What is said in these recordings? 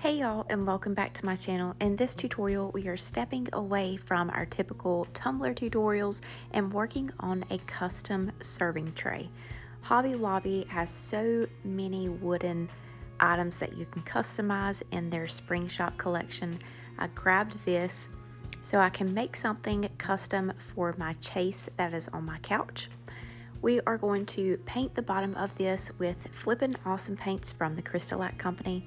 Hey y'all, and welcome back to my channel. In this tutorial we are stepping away from our typical tumbler tutorials and working on a custom serving tray. Hobby Lobby has so many wooden items that you can customize in their spring shop collection. I grabbed this so I can make something custom for my chase that is on my couch. We are going to paint the bottom of this with Flipn Awesome Paints from the CRYSTALAC company.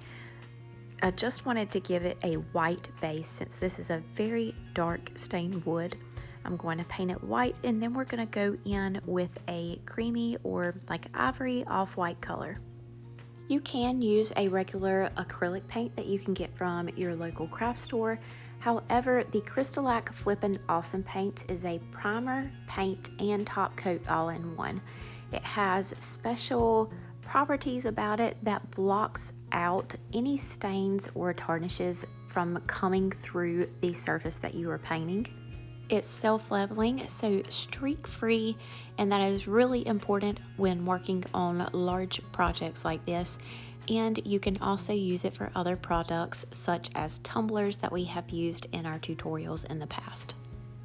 I just wanted to give it a white base since this is a very dark stained wood. I'm going to paint it white, and then we're going to go in with a creamy or like ivory off-white color. You can use a regular acrylic paint that you can get from your local craft store. However, the CRYSTALAC Flipn Awesome Paint is a primer, paint, and top coat all in one. It has special properties about it that blocks out any stains or tarnishes from coming through the surface that you are painting. It's self-leveling, so streak-free, and that is really important when working on large projects like this. And you can also use it for other products such as tumblers that we have used in our tutorials in the past.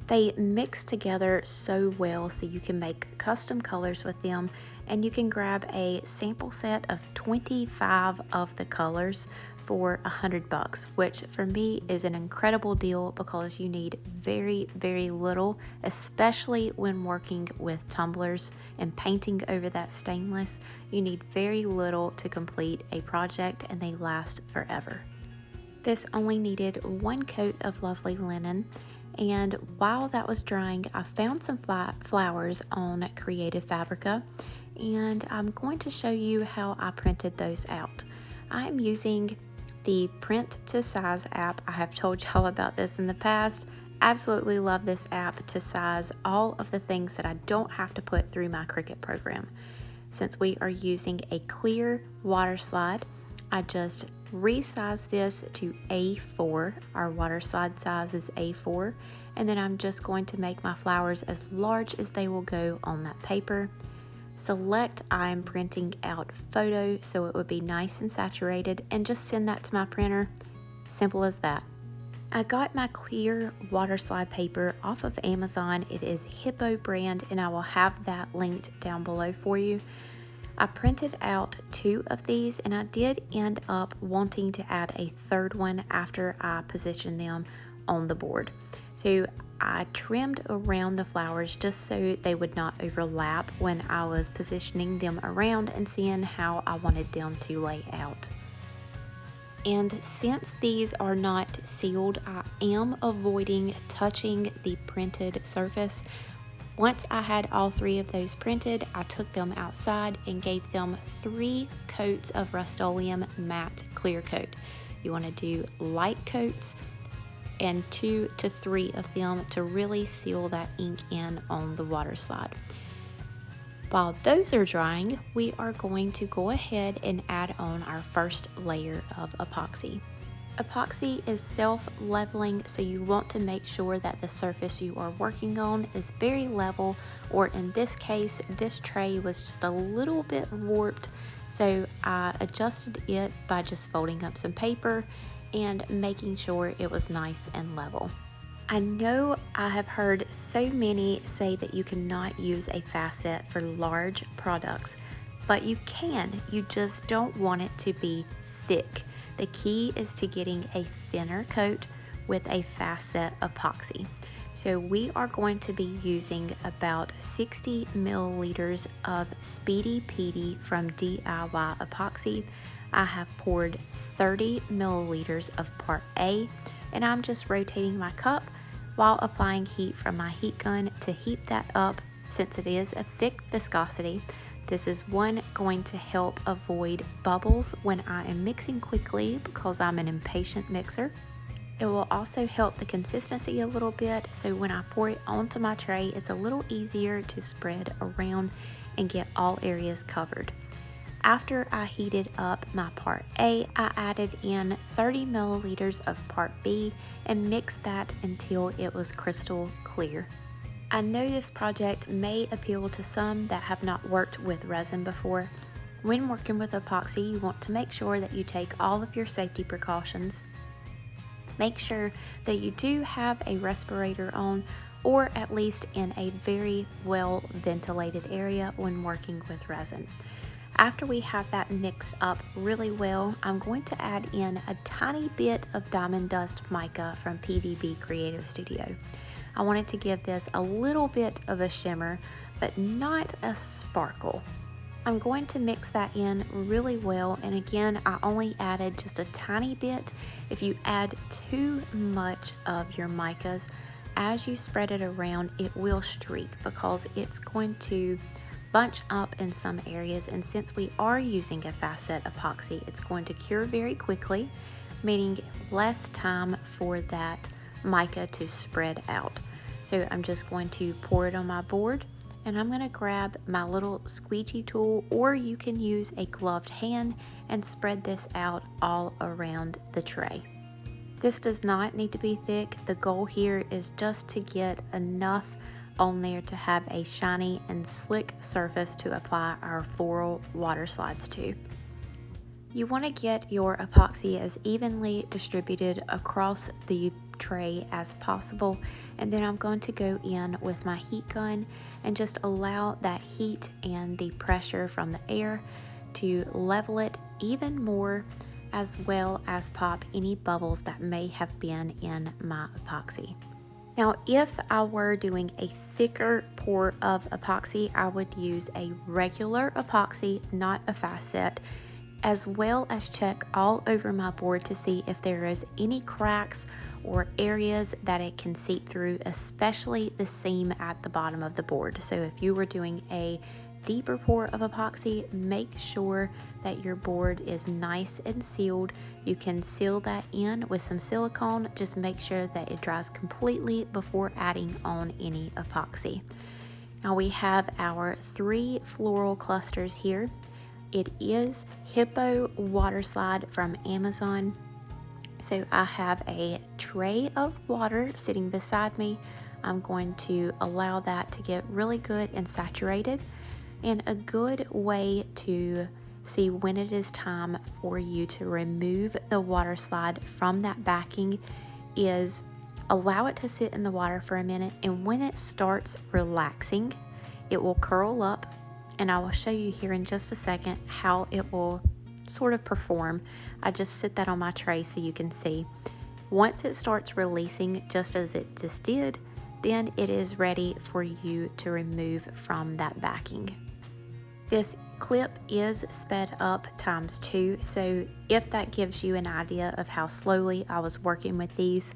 They mix together so well so you can make custom colors with them, and you can grab a sample set of 25 of the colors for $100, which for me is an incredible deal because you need very, very little, especially when working with tumblers and painting over that stainless. You need very little to complete a project, and they last forever. This only needed one coat of lovely linen. And while that was drying, I found some flowers on Creative Fabrica, and I'm going to show you how I printed those out. I'm using the Print to Size app. I have told y'all about this in the past. Absolutely love this app to size all of the things that I don't have to put through my Cricut program. Since we are using a clear Waterslide, I just resize this to A4. Our Waterslide size is A4, and then I'm just going to make my flowers as large as they will go on that paper. Select I'm printing out photo so it would be nice and saturated, and just send that to my printer. Simple as that. I got my clear Waterslide paper off of Amazon. It is Hippo brand, and I will have that linked down below for you. I printed out 2 of these, and I did end up wanting to add a third one after I positioned them on the board. So I trimmed around the flowers just so they would not overlap when I was positioning them around and seeing how I wanted them to lay out. And since these are not sealed, I am avoiding touching the printed surface. Once I had all 3 of those printed, I took them outside and gave them 3 coats of Rust-Oleum matte clear coat. You want to do light coats and 2 to 3 of them to really seal that ink in on the Waterslide. While those are drying, we are going to go ahead and add on our first layer of epoxy. Epoxy is self-leveling, so you want to make sure that the surface you are working on is very level, or in this case, this tray was just a little bit warped, so I adjusted it by just folding up some paper and making sure it was nice and level. I know I have heard so many say that you cannot use a facet for large products, but you can. You just don't want it to be thick. The key is to getting a thinner coat with a facet epoxy. So we are going to be using about 60 milliliters of Speedy Petey from DIY Epoxy. I have poured 30 milliliters of Part A, and I'm just rotating my cup while applying heat from my heat gun to heat that up. Since it is a thick viscosity, this is going to help avoid bubbles when I am mixing quickly because I'm an impatient mixer. It will also help the consistency a little bit, so when I pour it onto my tray, it's a little easier to spread around and get all areas covered. After I heated up my Part A, I added in 30 milliliters of Part B and mixed that until it was crystal clear. I know this project may appeal to some that have not worked with resin before. When working with epoxy, you want to make sure that you take all of your safety precautions. Make sure that you do have a respirator on, or at least in a very well ventilated area when working with resin. After we have that mixed up really well, I'm going to add in a tiny bit of Diamond Dust Mica from PDB Creative Studio. I wanted to give this a little bit of a shimmer, but not a sparkle. I'm going to mix that in really well, and again, I only added just a tiny bit. If you add too much of your micas, as you spread it around, it will streak because it's going to bunch up in some areas, and since we are using a fast set epoxy, it's going to cure very quickly, meaning less time for that mica to spread out. So I'm just going to pour it on my board, and I'm going to grab my little squeegee tool, or you can use a gloved hand and spread this out all around the tray. This does not need to be thick. The goal here is just to get enough on there to have a shiny and slick surface to apply our floral water slides to. You want to get your epoxy as evenly distributed across the tray as possible, and then I'm going to go in with my heat gun and just allow that heat and the pressure from the air to level it even more, as well as pop any bubbles that may have been in my epoxy. Now, if I were doing a thicker pour of epoxy, I would use a regular epoxy, not a fast set, as well as check all over my board to see if there is any cracks or areas that it can seep through, especially the seam at the bottom of the board. So if you were doing a deeper pour of epoxy, make sure that your board is nice and sealed. You can seal that in with some silicone. Just make sure that it dries completely before adding on any epoxy. Now we have our 3 floral clusters here. It is Hippo Waterslide from Amazon. So I have a tray of water sitting beside me. I'm going to allow that to get really good and saturated. And a good way to see when it is time for you to remove the water slide from that backing is allow it to sit in the water for a minute, and when it starts relaxing, it will curl up, and I will show you here in just a second how it will sort of perform. I just sit that on my tray so you can see. Once it starts releasing, just as it just did, then it is ready for you to remove from that backing. This clip is sped up ×2, so if that gives you an idea of how slowly I was working with these,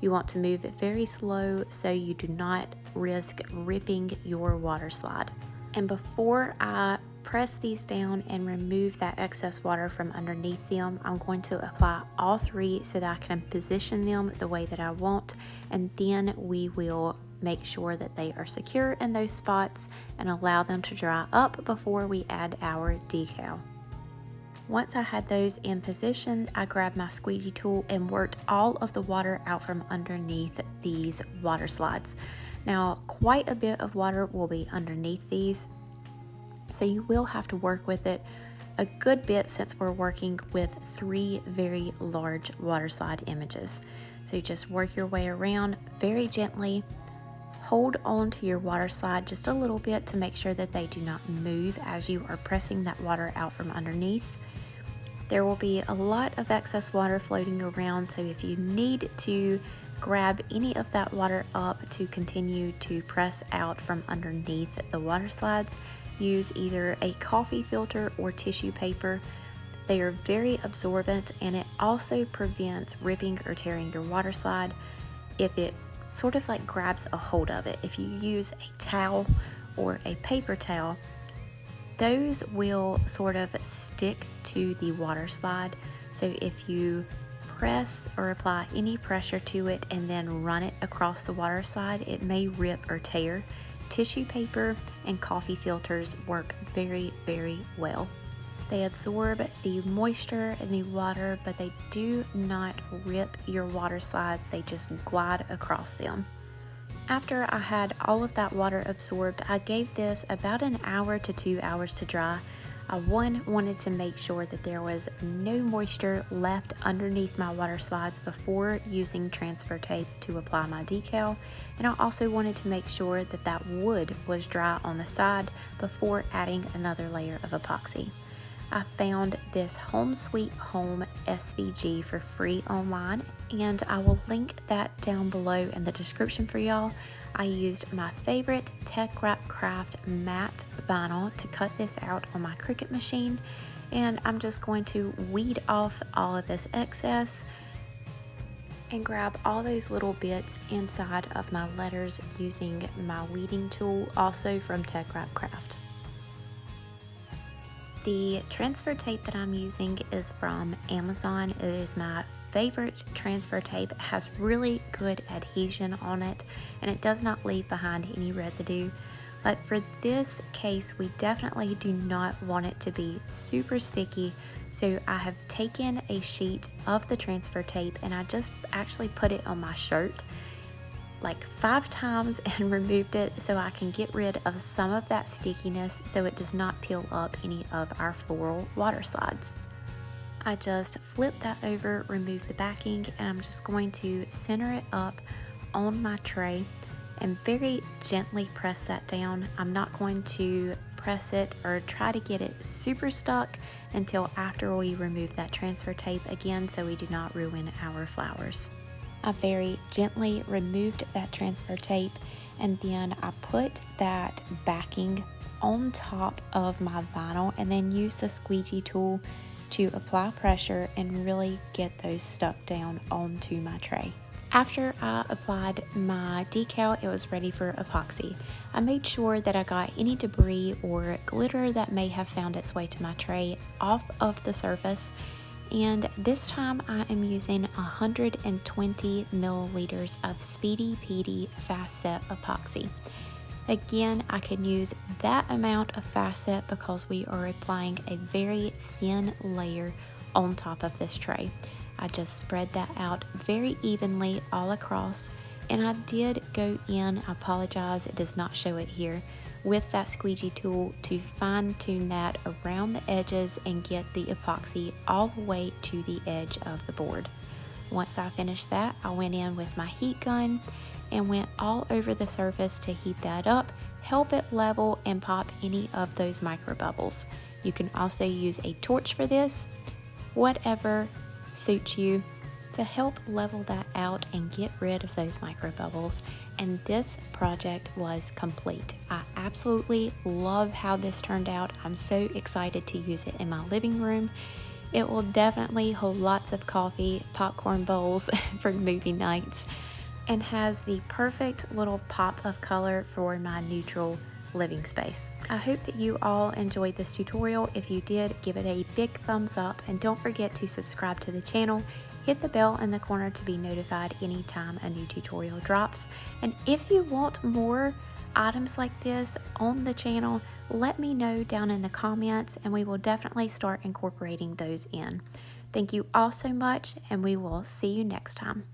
you want to move it very slow so you do not risk ripping your water slide. And before I press these down and remove that excess water from underneath them, I'm going to apply all 3 so that I can position them the way that I want, and then we will make sure that they are secure in those spots and allow them to dry up before we add our decal. Once I had those in position, I grabbed my squeegee tool and worked all of the water out from underneath these water slides. Now, quite a bit of water will be underneath these, so you will have to work with it a good bit since we're working with 3 very large water slide images. So just work your way around very gently. Hold on to your water slide just a little bit to make sure that they do not move as you are pressing that water out from underneath. There will be a lot of excess water floating around, so if you need to grab any of that water up to continue to press out from underneath the water slides, use either a coffee filter or tissue paper. They are very absorbent, and it also prevents ripping or tearing your water slide if it sort of like grabs a hold of it. If you use a towel or a paper towel, those will sort of stick to the water slide. So if you press or apply any pressure to it and then run it across the water slide, it may rip or tear. Tissue paper and coffee filters work very, very well. They absorb the moisture and the water, but they do not rip your water slides, they just glide across them. After I had all of that water absorbed, I gave this about 1 hour to 2 hours to dry. I wanted to make sure that there was no moisture left underneath my water slides before using transfer tape to apply my decal, and I also wanted to make sure that that wood was dry on the side before adding another layer of epoxy. I found this Home Sweet Home SVG for free online, and I will link that down below in the description for y'all. I used my favorite TeckWrapcraft matte vinyl to cut this out on my Cricut machine, and I'm just going to weed off all of this excess and grab all those little bits inside of my letters using my weeding tool, also from TeckWrapcraft. The transfer tape that I'm using is from Amazon. It is my favorite transfer tape. It has really good adhesion on it, and it does not leave behind any residue. But for this case, we definitely do not want it to be super sticky. So I have taken a sheet of the transfer tape and I just actually put it on my shirt like 5 times and removed it so I can get rid of some of that stickiness so it does not peel up any of our floral water slides. I just flip that over, remove the backing, and I'm just going to center it up on my tray and very gently press that down. I'm not going to press it or try to get it super stuck until after we remove that transfer tape again, so we do not ruin our flowers. I very gently removed that transfer tape, and then I put that backing on top of my vinyl and then used the squeegee tool to apply pressure and really get those stuck down onto my tray. After I applied my decal, it was ready for epoxy. I made sure that I got any debris or glitter that may have found its way to my tray off of the surface. And this time I am using 120 milliliters of Speedy Petey Fast Set epoxy. Again, I can use that amount of Fast Set because we are applying a very thin layer on top of this tray. I just spread that out very evenly all across, and I did go in, I apologize, it does not show it here, with that squeegee tool to fine tune that around the edges and get the epoxy all the way to the edge of the board. Once I finished that, I went in with my heat gun and went all over the surface to heat that up, help it level and pop any of those micro bubbles. You can also use a torch for this, whatever suits you, to help level that out and get rid of those micro bubbles. And this project was complete. I absolutely love how this turned out. I'm so excited to use it in my living room. It will definitely hold lots of coffee, popcorn bowls for movie nights, and has the perfect little pop of color for my neutral living space. I hope that you all enjoyed this tutorial. If you did, give it a big thumbs up, and don't forget to subscribe to the channel. Hit the bell in the corner to be notified anytime a new tutorial drops. And if you want more items like this on the channel, let me know down in the comments and we will definitely start incorporating those in. Thank you all so much, and we will see you next time.